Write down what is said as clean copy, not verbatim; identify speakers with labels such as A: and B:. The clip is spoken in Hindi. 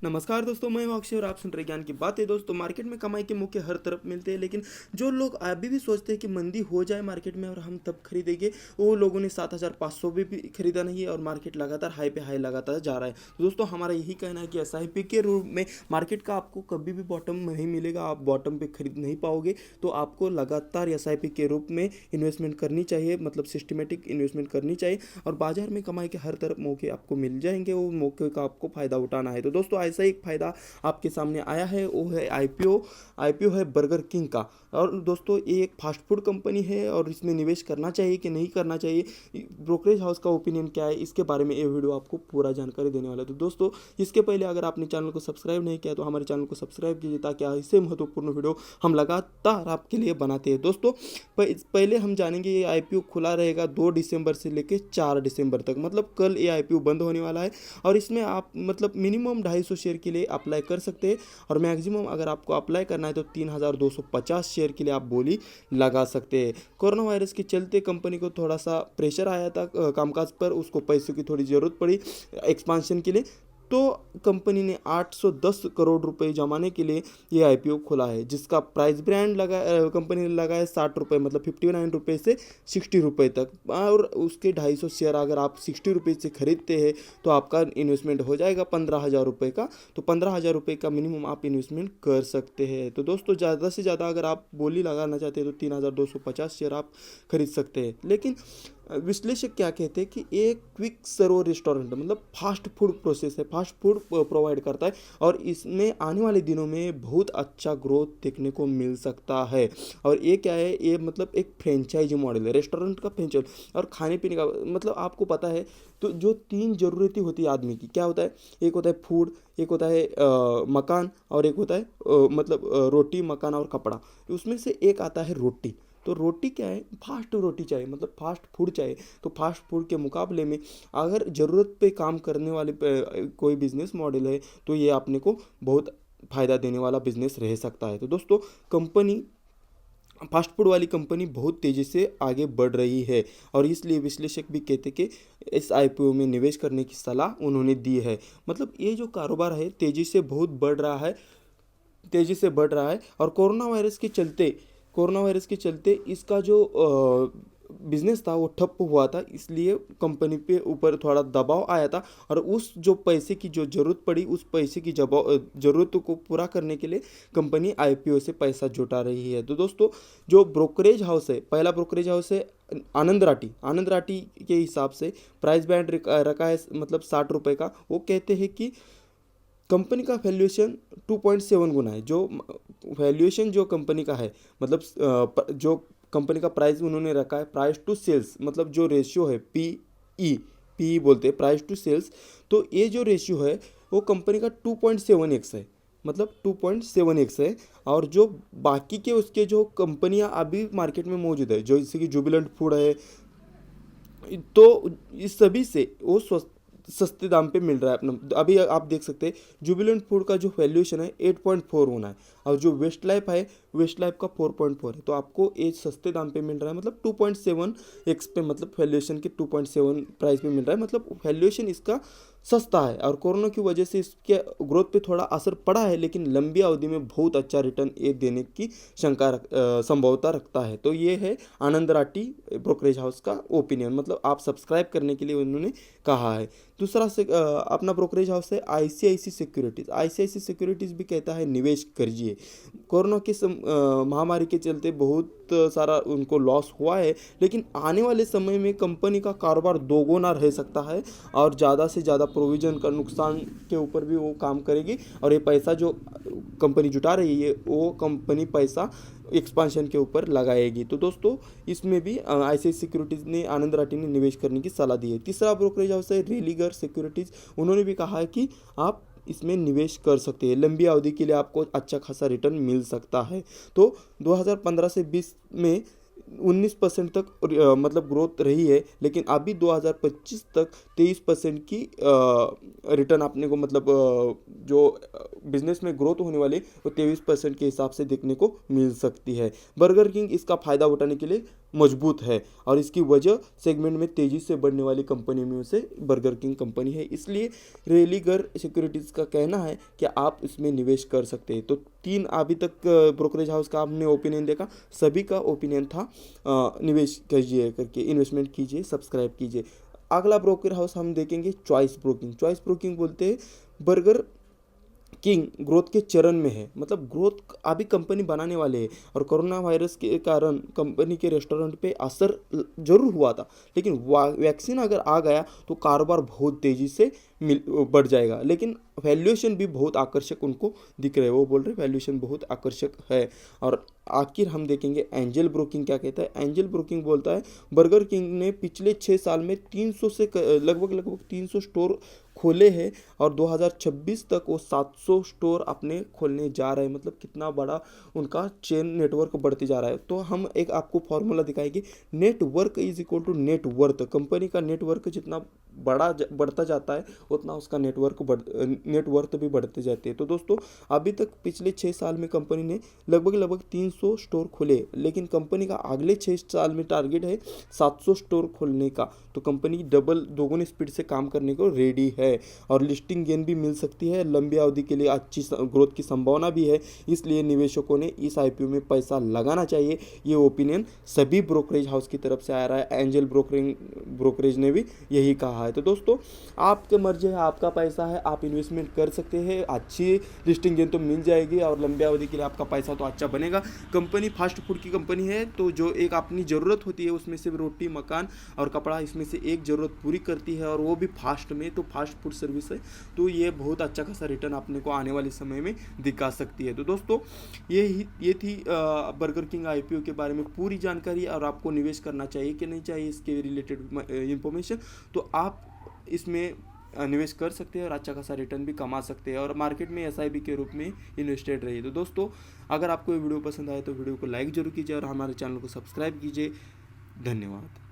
A: नमस्कार दोस्तों, मैं हूं अक्षय और आप सुन रहे ज्ञान की बातें। दोस्तों, मार्केट में कमाई के मौके हर तरफ मिलते हैं, लेकिन जो लोग अभी भी सोचते हैं कि मंदी हो जाए मार्केट में और हम तब खरीदेंगे, वो लोगों ने 7,500 भी खरीदा नहीं है और मार्केट लगातार हाई पे हाई लगातार जा रहा है। तो दोस्तों, हमारा यही कहना है कि एसआईपी के रूप में मार्केट का आपको कभी भी बॉटम नहीं मिलेगा, आप बॉटम पे खरीद नहीं पाओगे। तो आपको लगातार एसआईपी के रूप में इन्वेस्टमेंट करनी चाहिए, मतलब सिस्टमेटिक इन्वेस्टमेंट करनी चाहिए और बाजार में कमाई के हर तरफ मौके आपको मिल जाएंगे, वो मौके का आपको फ़ायदा उठाना है। तो दोस्तों, ऐसा एक फ़ायदा आपके सामने आया है, वो है आईपीओ। आईपीओ है बर्गर किंग का। और दोस्तों, ये एक फास्ट फूड कंपनी है और इसमें निवेश करना चाहिए कि नहीं करना चाहिए, ब्रोकरेज हाउस का ओपिनियन क्या है, इसके बारे में ये वीडियो आपको पूरा जानकारी देने वाला है। तो दोस्तों, इसके पहले अगर आपने चैनल को सब्सक्राइब नहीं किया तो हमारे चैनल को सब्सक्राइब कीजिए, ताकि ऐसे महत्वपूर्ण वीडियो हम लगातार आपके लिए बनाते हैं। दोस्तों, पहले हम जानेंगे, ये आईपीओ खुला रहेगा 2 दिसंबर से लेकर 4 दिसंबर तक, मतलब कल ये आईपीओ बंद होने वाला है। और इसमें आप मतलब मिनिमम 250 शेयर के लिए अप्लाई कर सकते हैं और मैक्सिमम अगर आपको अप्लाई करना है तो 3,250 शेयर के लिए आप बोली लगा सकते हैं। कोरोना वायरस के चलते कंपनी को थोड़ा सा प्रेशर आया था कामकाज पर, उसको पैसों की थोड़ी ज़रूरत पड़ी एक्सपांशन के लिए। तो कंपनी ने 810 करोड़ रुपए जमाने के लिए ये आईपीओ खोला है, जिसका प्राइस ब्रांड लगा कंपनी ने लगाया 60 रुपये, मतलब 59 रुपये से 60 रुपये तक। और उसके 250 शेयर अगर आप 60 रुपये से खरीदते हैं तो आपका इन्वेस्टमेंट हो जाएगा 15,000 रुपये का। तो 15,000 रुपये का मिनिमम आप इन्वेस्टमेंट कर सकते हैं। तो दोस्तों, ज़्यादा से ज़्यादा अगर आप बोली लगाना चाहते हैं तो 3,250 शेयर आप खरीद सकते हैं। लेकिन विश्लेषक क्या कहते हैं कि एक क्विक सर्व रेस्टोरेंट, मतलब फास्ट फूड प्रोसेस है, फास्ट फूड प्रोवाइड करता है और इसमें आने वाले दिनों में बहुत अच्छा ग्रोथ देखने को मिल सकता है। और ये क्या है, ये मतलब एक फ्रेंचाइजी मॉडल है, रेस्टोरेंट का फ्रेंचाइज। और खाने पीने का मतलब आपको पता है, तो जो 3 ज़रूरतें होती है आदमी की, क्या होता है, एक होता है फूड, एक होता है मकान और एक होता है रोटी, मकान और कपड़ा। उसमें से एक आता है रोटी। तो रोटी क्या है, फास्ट रोटी चाहिए, मतलब फास्ट फूड चाहिए। तो फास्ट फूड के मुकाबले में अगर ज़रूरत पे काम करने वाले कोई बिजनेस मॉडल है तो ये अपने को बहुत फ़ायदा देने वाला बिजनेस रह सकता है। तो दोस्तों, कंपनी फास्ट फूड वाली कंपनी बहुत तेज़ी से आगे बढ़ रही है और इसलिए विश्लेषक भी कहते कि इस आईपीओ में निवेश करने की सलाह उन्होंने दी है। मतलब ये जो कारोबार है तेज़ी से बहुत बढ़ रहा है, तेज़ी से बढ़ रहा है। और कोरोना वायरस के चलते इसका जो बिजनेस था वो ठप हुआ था, इसलिए कंपनी पे ऊपर थोड़ा दबाव आया था और उस जो पैसे की जो ज़रूरत पड़ी, उस पैसे की ज़रूरत को पूरा करने के लिए कंपनी आईपीओ से पैसा जुटा रही है। तो दोस्तों, जो ब्रोकरेज हाउस है, पहला ब्रोकरेज हाउस है आनंद राठी के हिसाब से प्राइस बैंड रखा है, मतलब 60 रुपये का। वो कहते हैं कि कंपनी का वैल्यूएशन 2.7 गुना है। जो वैल्यूएशन जो कंपनी का है, मतलब जो कंपनी का प्राइस उन्होंने रखा है, प्राइस टू सेल्स, मतलब जो रेशियो है पी बोलते हैं, प्राइस टू सेल्स। तो ये जो रेशियो है वो कंपनी का 2.7x है, मतलब 2.7x है। और जो बाकी के उसके जो कंपनियां अभी मार्केट में मौजूद है, जो जैसे कि जुबिलेंट फूड है, तो इस सभी से वो सस्ते दाम पे मिल रहा है अपना। अभी आप देख सकते हैं जुबिलेंट फूड का जो वैल्यूएशन है 8.4 होना है और जो वेस्ट लाइफ का 4.4 है। तो आपको ये सस्ते दाम पे मिल रहा है, मतलब 2.7x पे, मतलब वैल्यूएशन के 2.7 प्राइस पे मिल रहा है, मतलब वैल्यूएशन इसका सस्ता है। और कोरोना की वजह से इसके ग्रोथ पे थोड़ा असर पड़ा है, लेकिन लंबी अवधि में बहुत अच्छा रिटर्न ये देने की संभवता रखता है। तो ये है आनंद राठी ब्रोकरेज हाउस का ओपिनियन, मतलब आप सब्सक्राइब करने के लिए उन्होंने कहा है। दूसरा से अपना ब्रोकरेज हाउस है आईसीआईसी सिक्योरिटीज़। आईसीआईसी सिक्योरिटीज़ भी कहता है निवेश करिए। कोरोना की महामारी के चलते बहुत सारा उनको लॉस हुआ है, लेकिन आने वाले समय में कंपनी का कारोबार दोगुना रह सकता है और ज़्यादा से ज़्यादा प्रोविज़न का नुकसान के ऊपर भी वो काम करेगी। और ये पैसा जो कंपनी जुटा रही है वो कंपनी पैसा एक्सपांशन के ऊपर लगाएगी। तो दोस्तों, इसमें भी आईसीआईसीआई सिक्योरिटीज़ ने आनंद राठी ने निवेश करने की सलाह दी है। तीसरा ब्रोकरेज हाउस है रेलिगर सिक्योरिटीज़। उन्होंने भी कहा है कि आप इसमें निवेश कर सकते हैं, लंबी अवधि के लिए आपको अच्छा खासा रिटर्न मिल सकता है। तो 2015 से 20 में 19% तक मतलब ग्रोथ रही है, लेकिन अभी 2025 तक 23% की रिटर्न आपने को, मतलब जो बिजनेस में ग्रोथ होने वाली वो 23% के हिसाब से देखने को मिल सकती है। बर्गर किंग इसका फ़ायदा उठाने के लिए मजबूत है और इसकी वजह सेगमेंट में तेज़ी से बढ़ने वाली कंपनी में से बर्गर किंग कंपनी है। इसलिए रेलिगर सिक्योरिटीज़ का कहना है कि आप इसमें निवेश कर सकते हैं। तो 3 अभी तक ब्रोकरेज हाउस का आपने ओपिनियन देखा, सभी का ओपिनियन था निवेश कीजिए करके, इन्वेस्टमेंट कीजिए, सब्सक्राइब कीजिए। अगला ब्रोकर हाउस हम देखेंगे चॉइस ब्रोकिंग। चॉइस ब्रोकिंग बोलते हैं बर्गर किंग ग्रोथ के चरण में है, मतलब ग्रोथ अभी कंपनी बनाने वाले हैं और कोरोना वायरस के कारण कंपनी के रेस्टोरेंट पे असर जरूर हुआ था, लेकिन वैक्सीन अगर आ गया तो कारोबार बहुत तेज़ी से बढ़ जाएगा। लेकिन वैल्यूएशन भी बहुत आकर्षक उनको दिख रहे हैं, वो बोल रहे वैल्यूएशन बहुत आकर्षक है। और आखिर हम देखेंगे एंजल ब्रोकिंग क्या कहता है। एंजल ब्रोकिंग बोलता है बर्गर किंग ने पिछले 6 साल में 300 से लगभग 300 स्टोर खोले हैं और 2026 तक वो 700 स्टोर अपने खोलने जा रहे हैं। मतलब कितना बड़ा उनका चेन नेटवर्क बढ़ते जा रहा है। तो हम एक आपको फॉर्मूला दिखाएंगे, network is equal to net worth. Company का नेटवर्क जितना बढ़ता जाता है उतना उसका नेटवर्थ भी बढ़ते जाते हैं। तो दोस्तों अभी तक पिछले 6 साल में कंपनी ने लगभग 300 स्टोर खोले, लेकिन कंपनी का अगले 6 साल में टारगेट है 700 स्टोर खोलने का। तो कंपनी दोगुनी स्पीड से काम करने को रेडी है और लिस्टिंग गेन भी मिल सकती है। लंबी अवधि के लिए अच्छी ग्रोथ की संभावना भी है, इसलिए निवेशकों ने इस आईपीओ में पैसा लगाना चाहिए। ये ओपिनियन सभी ब्रोकरेज हाउस की तरफ से आ रहा है। एंजल ब्रोकरेज ने भी यही कहा है। तो दोस्तों आपके मर्जी है, आपका पैसा है, आप इन्वेस्टमेंट कर सकते हैं, अच्छी लिस्टिंग गेन तो मिल जाएगी और लंबी अवधि के लिए आपका पैसा तो अच्छा बनेगा। कंपनी फास्ट फूड की कंपनी है, तो जो एक अपनी ज़रूरत होती है उसमें से रोटी, मकान और कपड़ा, इसमें से एक ज़रूरत पूरी करती है और वो भी फास्ट में। तो फास्ट फूड सर्विस है, तो ये बहुत अच्छा खासा रिटर्न अपने को आने वाले समय में दिखा सकती है। तो दोस्तों ये थी बर्गर किंग आईपीओ के बारे में पूरी जानकारी और आपको निवेश करना चाहिए कि नहीं चाहिए इसके रिलेटेड इंफॉर्मेशन। तो आप इसमें निवेश कर सकते हैं और अच्छा खासा रिटर्न भी कमा सकते हैं और मार्केट में एसआईपी के रूप में इन्वेस्टेड रहिए। तो दोस्तों अगर आपको ये वीडियो पसंद आए तो वीडियो को लाइक जरूर कीजिए और हमारे चैनल को सब्सक्राइब कीजिए। धन्यवाद।